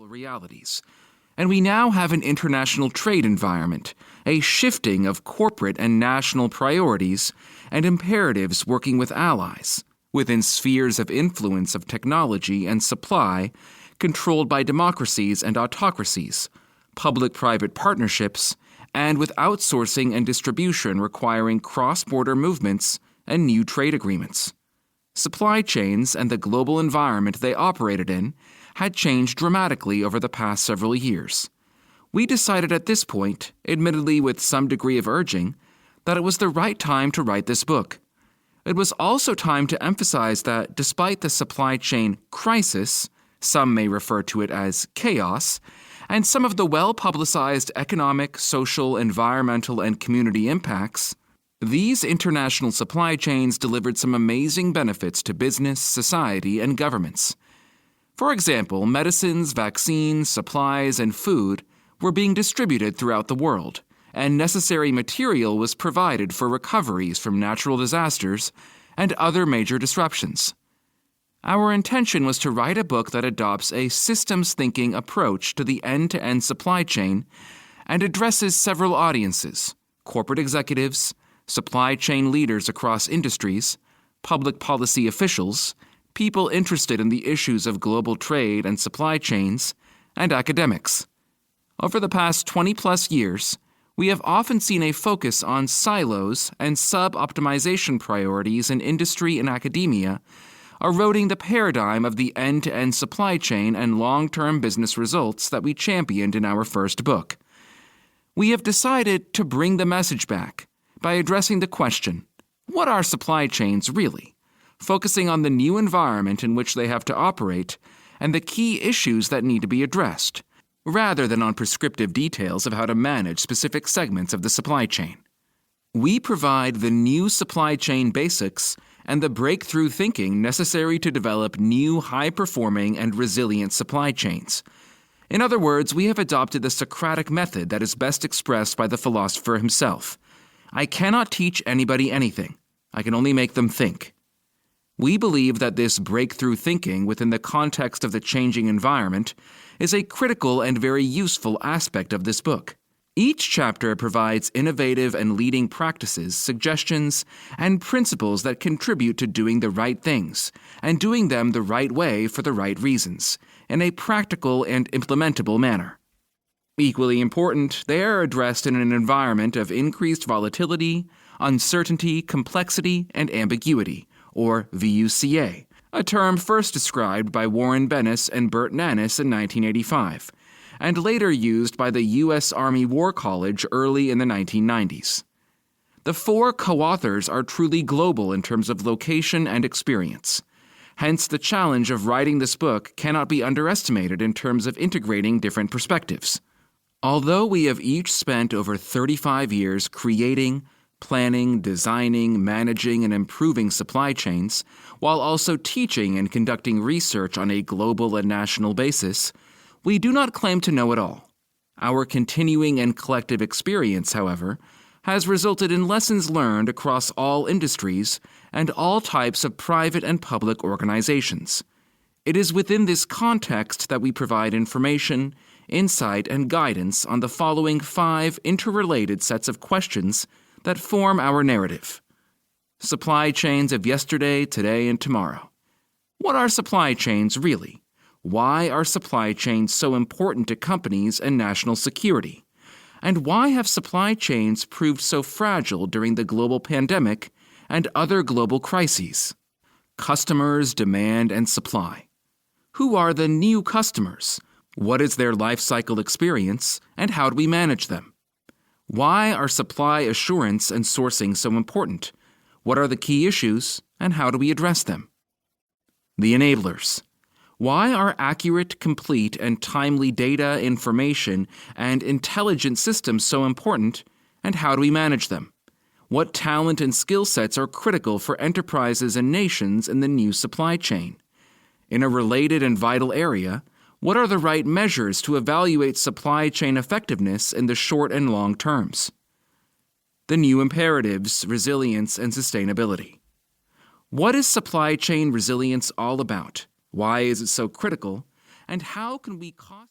realities. And we now have an international trade environment, a shifting of corporate and national priorities and imperatives working with allies, within spheres of influence of technology and supply controlled by democracies and autocracies, public-private partnerships, and with outsourcing and distribution requiring cross-border movements and new trade agreements. Supply chains and the global environment they operated in had changed dramatically over the past several years. We decided at this point, admittedly with some degree of urging, that it was the right time to write this book. It was also time to emphasize that despite the supply chain crisis, some may refer to it as chaos, and some of the well-publicized economic, social, environmental, and community impacts, these international supply chains delivered some amazing benefits to business, society, and governments. For example, medicines, vaccines, supplies, and food were being distributed throughout the world, and necessary material was provided for recoveries from natural disasters and other major disruptions. Our intention was to write a book that adopts a systems-thinking approach to the end-to-end supply chain and addresses several audiences: corporate executives, supply chain leaders across industries, public policy officials, people interested in the issues of global trade and supply chains, and academics. Over the past 20-plus years, we have often seen a focus on silos and sub-optimization priorities in industry and academia, eroding the paradigm of the end-to-end supply chain and long-term business results that we championed in our first book. We have decided to bring the message back by addressing the question, what are supply chains really? Focusing on the new environment in which they have to operate and the key issues that need to be addressed, rather than on prescriptive details of how to manage specific segments of the supply chain. We provide the new supply chain basics and the breakthrough thinking necessary to develop new high-performing and resilient supply chains. In other words, we have adopted the Socratic method that is best expressed by the philosopher himself. I cannot teach anybody anything. I can only make them think. We believe that this breakthrough thinking within the context of the changing environment is a critical and very useful aspect of this book. Each chapter provides innovative and leading practices, suggestions, and principles that contribute to doing the right things and doing them the right way for the right reasons, in a practical and implementable manner. Equally important, they are addressed in an environment of increased volatility, uncertainty, complexity, and ambiguity, or VUCA, a term first described by Warren Bennis and Burt Nannis in 1985. And later used by the U.S. Army War College early in the 1990s. The four co-authors are truly global in terms of location and experience. Hence, the challenge of writing this book cannot be underestimated in terms of integrating different perspectives. Although we have each spent over 35 years creating, planning, designing, managing, and improving supply chains, while also teaching and conducting research on a global and national basis, we do not claim to know it all. Our continuing and collective experience, however, has resulted in lessons learned across all industries and all types of private and public organizations. It is within this context that we provide information, insight, and guidance on the following 5 interrelated sets of questions that form our narrative. Supply chains of yesterday, today, and tomorrow. What are supply chains really? Why are supply chains so important to companies and national security? And why have supply chains proved so fragile during the global pandemic and other global crises? Customers, demand, and supply. Who are the new customers? What is their life cycle experience, and how do we manage them? Why are supply assurance and sourcing so important? What are the key issues, and how do we address them? The enablers. Why are accurate, complete, and timely data, information, and intelligent systems so important, and how do we manage them? What talent and skill sets are critical for enterprises and nations in the new supply chain? In a related and vital area, what are the right measures to evaluate supply chain effectiveness in the short and long terms? The new imperatives, resilience, and sustainability. What is supply chain resilience all about? Why is it so critical? And how can we